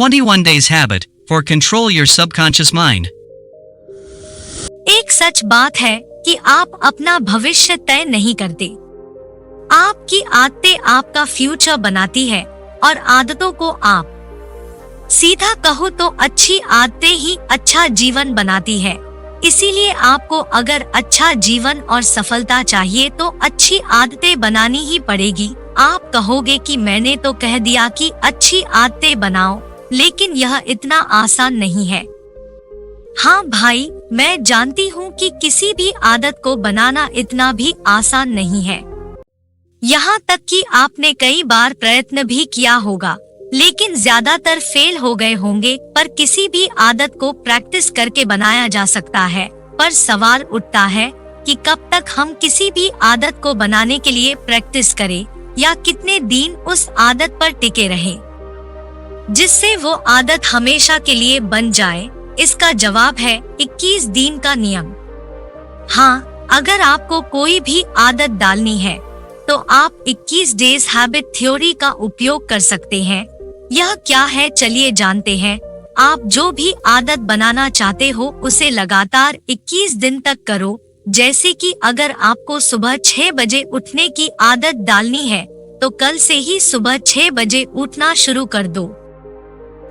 21 Days Habit for Control Your Subconscious Mind. एक सच बात है कि आप अपना भविष्य तय नहीं करते। आपकी आदतें आपका फ्यूचर बनाती है और आदतों को आप सीधा कहो तो अच्छी आदतें ही अच्छा जीवन बनाती है। इसीलिए आपको अगर अच्छा जीवन और सफलता चाहिए तो अच्छी आदतें बनानी ही पड़ेगी। आप कहोगे कि मैंने तो कह दिया कि अच्छी आदतें बनाओ, लेकिन यह इतना आसान नहीं है। हाँ भाई, मैं जानती हूँ कि किसी भी आदत को बनाना इतना भी आसान नहीं है। यहाँ तक कि आपने कई बार प्रयत्न भी किया होगा, लेकिन ज्यादातर फेल हो गए होंगे। पर किसी भी आदत को प्रैक्टिस करके बनाया जा सकता है। पर सवाल उठता है कि कब तक हम किसी भी आदत को बनाने के लिए प्रैक्टिस करें या कितने दिन उस आदत पर टिके रहे जिससे वो आदत हमेशा के लिए बन जाए। इसका जवाब है 21 दिन का नियम। हाँ, अगर आपको कोई भी आदत डालनी है तो आप 21 डेज हैबिट थ्योरी का उपयोग कर सकते हैं। यह क्या है, चलिए जानते हैं। आप जो भी आदत बनाना चाहते हो उसे लगातार 21 दिन तक करो। जैसे कि अगर आपको सुबह 6 बजे उठने की आदत डालनी है तो कल से ही सुबह 6 बजे उठना शुरू कर दो।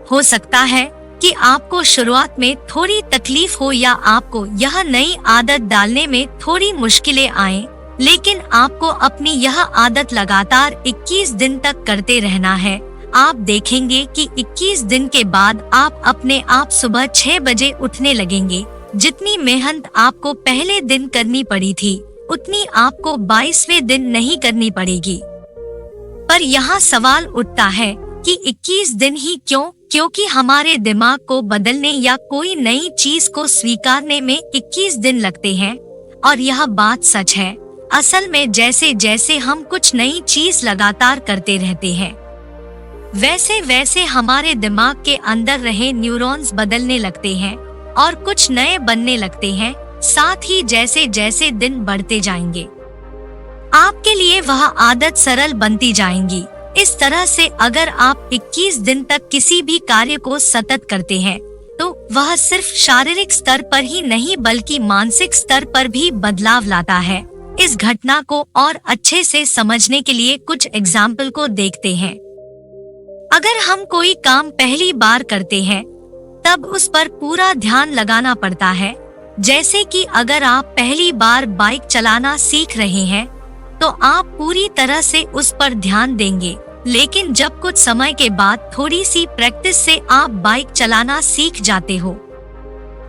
हो सकता है कि आपको शुरुआत में थोड़ी तकलीफ हो या आपको यह नई आदत डालने में थोड़ी मुश्किलें आएं, लेकिन आपको अपनी यह आदत लगातार 21 दिन तक करते रहना है। आप देखेंगे कि 21 दिन के बाद आप अपने आप सुबह 6 बजे उठने लगेंगे। जितनी मेहनत आपको पहले दिन करनी पड़ी थी, उतनी आपको 22वें दिन नहीं करनी पड़ेगी। पर यहाँ सवाल उठता है कि 21 दिन ही क्यों? क्योंकि हमारे दिमाग को बदलने या कोई नई चीज को स्वीकारने में 21 दिन लगते हैं। और यह बात सच है। असल में जैसे जैसे हम कुछ नई चीज लगातार करते रहते हैं, वैसे वैसे हमारे दिमाग के अंदर रहे न्यूरॉन्स बदलने लगते हैं और कुछ नए बनने लगते हैं। साथ ही जैसे जैसे दिन बढ़ते जाएंगे, आपके लिए वह आदत सरल बनती जाएंगी। इस तरह से अगर आप 21 दिन तक किसी भी कार्य को सतत करते हैं तो वह सिर्फ शारीरिक स्तर पर ही नहीं बल्कि मानसिक स्तर पर भी बदलाव लाता है। इस घटना को और अच्छे से समझने के लिए कुछ एग्जाम्पल को देखते हैं। अगर हम कोई काम पहली बार करते हैं तब उस पर पूरा ध्यान लगाना पड़ता है। जैसे कि अगर आप पहली बार बाइक चलाना सीख रहे हैं तो आप पूरी तरह से उस पर ध्यान देंगे, लेकिन जब कुछ समय के बाद थोड़ी सी प्रैक्टिस से आप बाइक चलाना सीख जाते हो,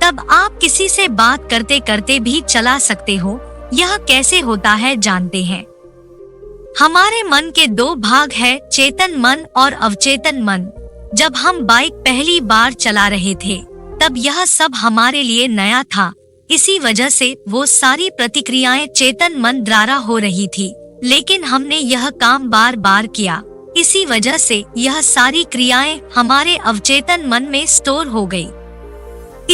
तब आप किसी से बात करते करते भी चला सकते हो। यह कैसे होता है जानते हैं। हमारे मन के 2 भाग है, चेतन मन और अवचेतन मन। जब हम बाइक पहली बार चला रहे थे तब यह सब हमारे लिए नया था। इसी वजह से वो सारी प्रतिक्रियाएं चेतन मन द्वारा हो रही थी, लेकिन हमने यह काम बार बार किया। इसी वजह से यह सारी क्रियाएं हमारे अवचेतन मन में स्टोर हो गई।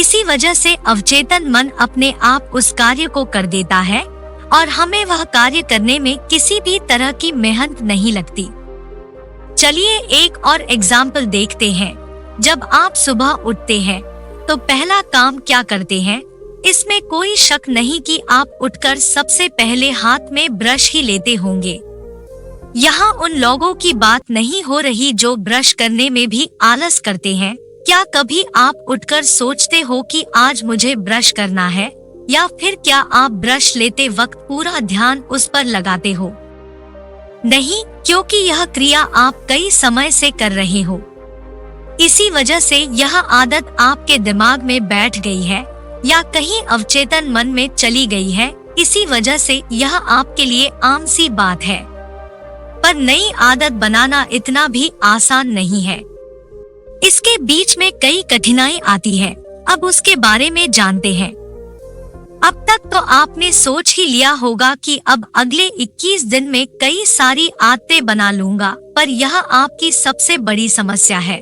इसी वजह से अवचेतन मन अपने आप उस कार्य को कर देता है और हमें वह कार्य करने में किसी भी तरह की मेहनत नहीं लगती। चलिए एक और एग्जाम्पल देखते हैं। जब आप सुबह उठते हैं तो पहला काम क्या करते हैं? इसमें कोई शक नहीं कि आप उठकर सबसे पहले हाथ में ब्रश ही लेते होंगे। यहाँ उन लोगों की बात नहीं हो रही जो ब्रश करने में भी आलस करते हैं। क्या कभी आप उठकर सोचते हो कि आज मुझे ब्रश करना है? या फिर क्या आप ब्रश लेते वक्त पूरा ध्यान उस पर लगाते हो? नहीं, क्योंकि यह क्रिया आप कई समय से कर रहे हो। इसी वजह से यह आदत आपके दिमाग में बैठ गई है या कहीं अवचेतन मन में चली गई है। इसी वजह से यह आपके लिए आम सी बात है। पर नई आदत बनाना इतना भी आसान नहीं है। इसके बीच में कई कठिनाई आती है। अब उसके बारे में जानते हैं। अब तक तो आपने सोच ही लिया होगा कि अब अगले 21 दिन में कई सारी आदतें बना लूंगा, पर यह आपकी सबसे बड़ी समस्या है।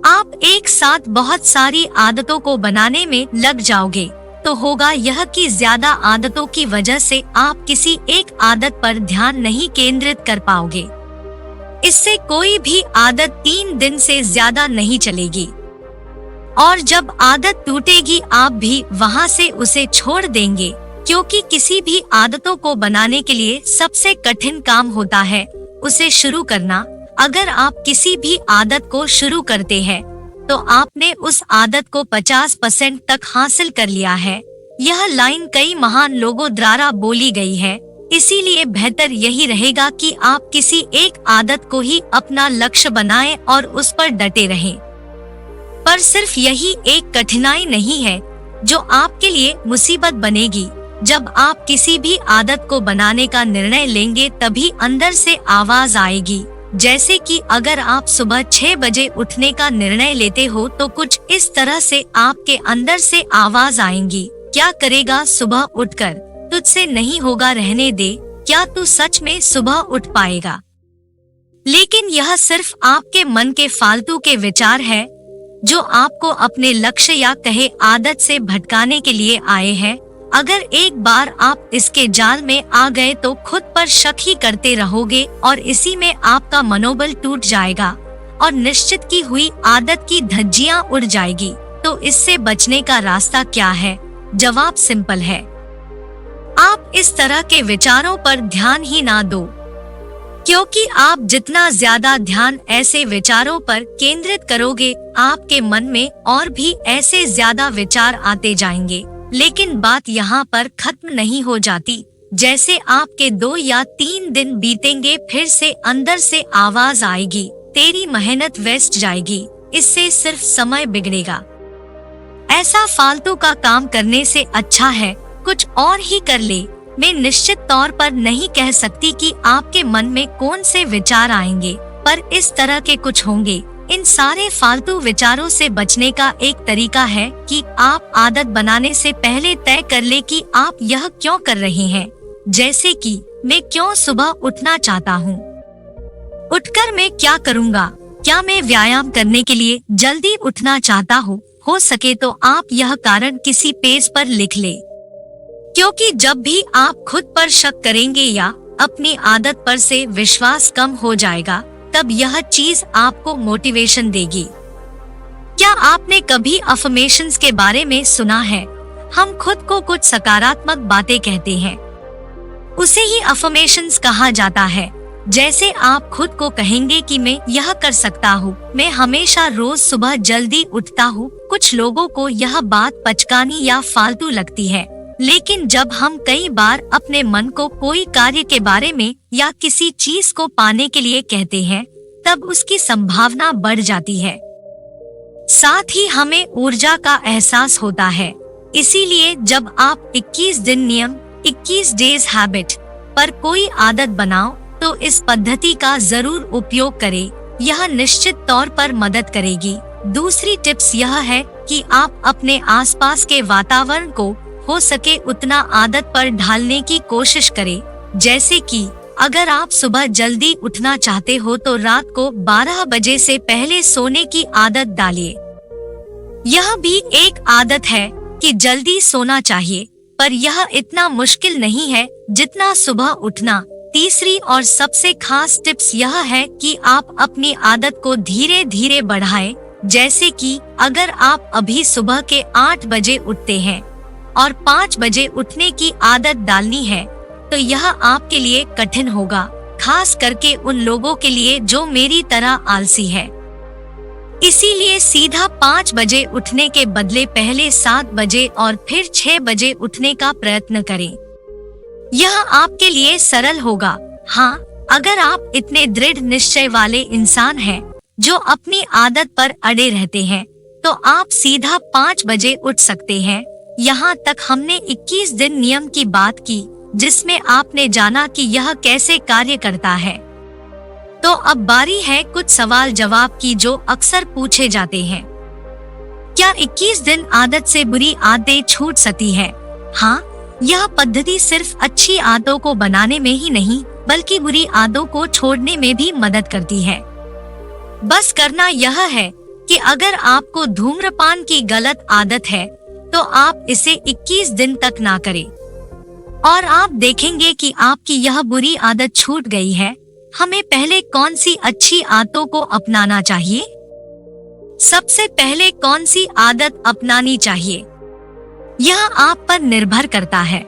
आप एक साथ बहुत सारी आदतों को बनाने में लग जाओगे तो होगा यह कि ज्यादा आदतों की वजह से आप किसी एक आदत पर ध्यान नहीं केंद्रित कर पाओगे। इससे कोई भी आदत 3 दिन से ज्यादा नहीं चलेगी और जब आदत टूटेगी आप भी वहां से उसे छोड़ देंगे, क्योंकि किसी भी आदतों को बनाने के लिए सबसे कठिन काम होता है उसे शुरू करना। अगर आप किसी भी आदत को शुरू करते हैं तो आपने उस आदत को 50% तक हासिल कर लिया है। यह लाइन कई महान लोगों द्वारा बोली गई है, इसीलिए बेहतर यही रहेगा कि आप किसी एक आदत को ही अपना लक्ष्य बनाएं और उस पर डटे रहें। पर सिर्फ यही एक कठिनाई नहीं है जो आपके लिए मुसीबत बनेगी। जब आप किसी भी आदत को बनाने का निर्णय लेंगे तभी अंदर से आवाज आएगी, जैसे कि अगर आप सुबह 6 बजे उठने का निर्णय लेते हो तो कुछ इस तरह से आपके अंदर से आवाज आएंगी, क्या करेगा सुबह उठकर, तुझसे नहीं होगा, रहने दे, क्या तू सच में सुबह उठ पाएगा। लेकिन यह सिर्फ आपके मन के फालतू के विचार है जो आपको अपने लक्ष्य या कहे आदत से भटकाने के लिए आए हैं। अगर एक बार आप इसके जाल में आ गए तो खुद पर शक ही करते रहोगे और इसी में आपका मनोबल टूट जाएगा और निश्चित की हुई आदत की धज्जियां उड़ जाएगी। तो इससे बचने का रास्ता क्या है? जवाब सिंपल है, आप इस तरह के विचारों पर ध्यान ही ना दो, क्योंकि आप जितना ज्यादा ध्यान ऐसे विचारों पर केंद्रित करोगे आपके मन में और भी ऐसे ज्यादा विचार आते जाएंगे। लेकिन बात यहाँ पर खत्म नहीं हो जाती। जैसे आपके 2 या 3 दिन बीतेंगे फिर से अंदर से आवाज आएगी, तेरी मेहनत वेस्ट जाएगी, इससे सिर्फ समय बिगड़ेगा, ऐसा फालतू का काम करने से अच्छा है कुछ और ही कर ले। मैं निश्चित तौर पर नहीं कह सकती कि आपके मन में कौन से विचार आएंगे, पर इस तरह के कुछ होंगे। इन सारे फालतू विचारों से बचने का एक तरीका है कि आप आदत बनाने से पहले तय कर ले कि आप यह क्यों कर रहे हैं। जैसे कि मैं क्यों सुबह उठना चाहता हूँ, उठकर मैं क्या करूँगा, क्या मैं व्यायाम करने के लिए जल्दी उठना चाहता हूँ। हो सके तो आप यह कारण किसी पेज पर लिख ले, क्योंकि जब भी आप खुद पर शक करेंगे या अपनी आदत पर से विश्वास कम हो जाएगा तब यह चीज आपको मोटिवेशन देगी। क्या आपने कभी अफर्मेशंस के बारे में सुना है? हम खुद को कुछ सकारात्मक बातें कहते हैं, उसे ही अफर्मेशंस कहा जाता है। जैसे आप खुद को कहेंगे कि मैं यह कर सकता हूँ, मैं हमेशा रोज सुबह जल्दी उठता हूँ। कुछ लोगों को यह बात पचकानी या फालतू लगती है, लेकिन जब हम कई बार अपने मन को कोई कार्य के बारे में या किसी चीज को पाने के लिए कहते हैं तब उसकी संभावना बढ़ जाती है, साथ ही हमें ऊर्जा का एहसास होता है। इसीलिए जब आप 21 दिन नियम 21 डेज हैबिट पर कोई आदत बनाओ तो इस पद्धति का जरूर उपयोग करें, यह निश्चित तौर पर मदद करेगी। दूसरी टिप्स यह है कि आप अपने आसपास के वातावरण को हो सके उतना आदत पर ढालने की कोशिश करें। जैसे कि अगर आप सुबह जल्दी उठना चाहते हो तो रात को 12 बजे से पहले सोने की आदत डालिए। यह भी एक आदत है कि जल्दी सोना चाहिए, पर यह इतना मुश्किल नहीं है जितना सुबह उठना। तीसरी और सबसे खास टिप्स यह है कि आप अपनी आदत को धीरे धीरे बढ़ाएं। जैसे कि अगर आप अभी सुबह के 8 बजे उठते हैं और 5 बजे उठने की आदत डालनी है तो यह आपके लिए कठिन होगा, खास करके उन लोगों के लिए जो मेरी तरह आलसी है। इसीलिए सीधा 5 बजे उठने के बदले पहले 7 बजे और फिर 6 बजे उठने का प्रयत्न करें। यह आपके लिए सरल होगा। हाँ, अगर आप इतने दृढ़ निश्चय वाले इंसान हैं जो अपनी आदत पर अड़े रहते हैं तो आप सीधा 5 बजे उठ सकते हैं। यहाँ तक हमने 21 दिन नियम की बात की जिसमें आपने जाना कि यह कैसे कार्य करता है। तो अब बारी है कुछ सवाल जवाब की जो अक्सर पूछे जाते हैं। क्या 21 दिन आदत से बुरी आदतें छूट सकती है? हाँ, यह पद्धति सिर्फ अच्छी आदतों को बनाने में ही नहीं बल्कि बुरी आदतों को छोड़ने में भी मदद करती है। बस करना यह है कि अगर आपको धूम्रपान की गलत आदत है तो आप इसे 21 दिन तक ना करें और आप देखेंगे कि आपकी यह बुरी आदत छूट गई है। हमें पहले कौन सी अच्छी आदतों को अपनाना चाहिए? सबसे पहले कौन सी आदत अपनानी चाहिए? यह आप पर निर्भर करता है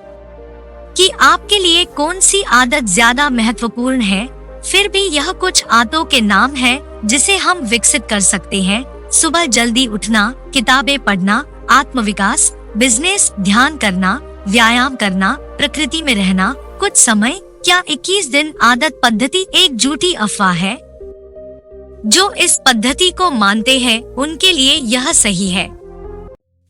कि आपके लिए कौन सी आदत ज्यादा महत्वपूर्ण है। फिर भी यह कुछ आदतों के नाम है जिसे हम विकसित कर सकते हैं। सुबह जल्दी उठना, किताबें पढ़ना, आत्मविकास, बिजनेस, ध्यान करना, व्यायाम करना, प्रकृति में रहना, कुछ समय। क्या 21 दिन आदत पद्धति एक झूठी अफवाह है? जो इस पद्धति को मानते हैं उनके लिए यह सही है,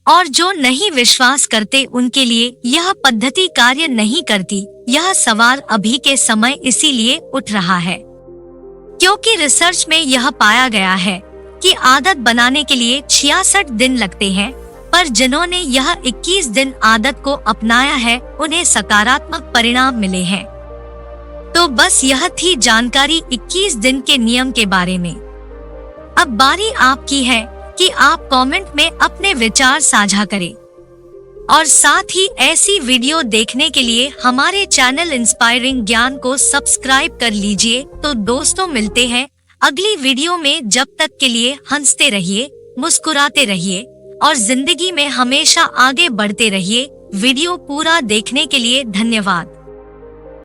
और जो नहीं विश्वास करते उनके लिए यह पद्धति कार्य नहीं करती। यह सवाल अभी के समय इसीलिए उठ रहा है क्योंकि रिसर्च में यह पाया गया है कि आदत बनाने के लिए 66 दिन लगते हैं, पर जिन्होंने यह 21 दिन आदत को अपनाया है उन्हें सकारात्मक परिणाम मिले हैं। तो बस यह थी जानकारी 21 दिन के नियम के बारे में। अब बारी आपकी है कि आप कमेंट में अपने विचार साझा करें, और साथ ही ऐसी वीडियो देखने के लिए हमारे चैनल इंस्पायरिंग ज्ञान को सब्सक्राइब कर लीजिए। तो दोस्तों, मिलते हैं अगली वीडियो में। जब तक के लिए हंसते रहिए, मुस्कुराते रहिए और जिंदगी में हमेशा आगे बढ़ते रहिए। वीडियो पूरा देखने के लिए धन्यवाद।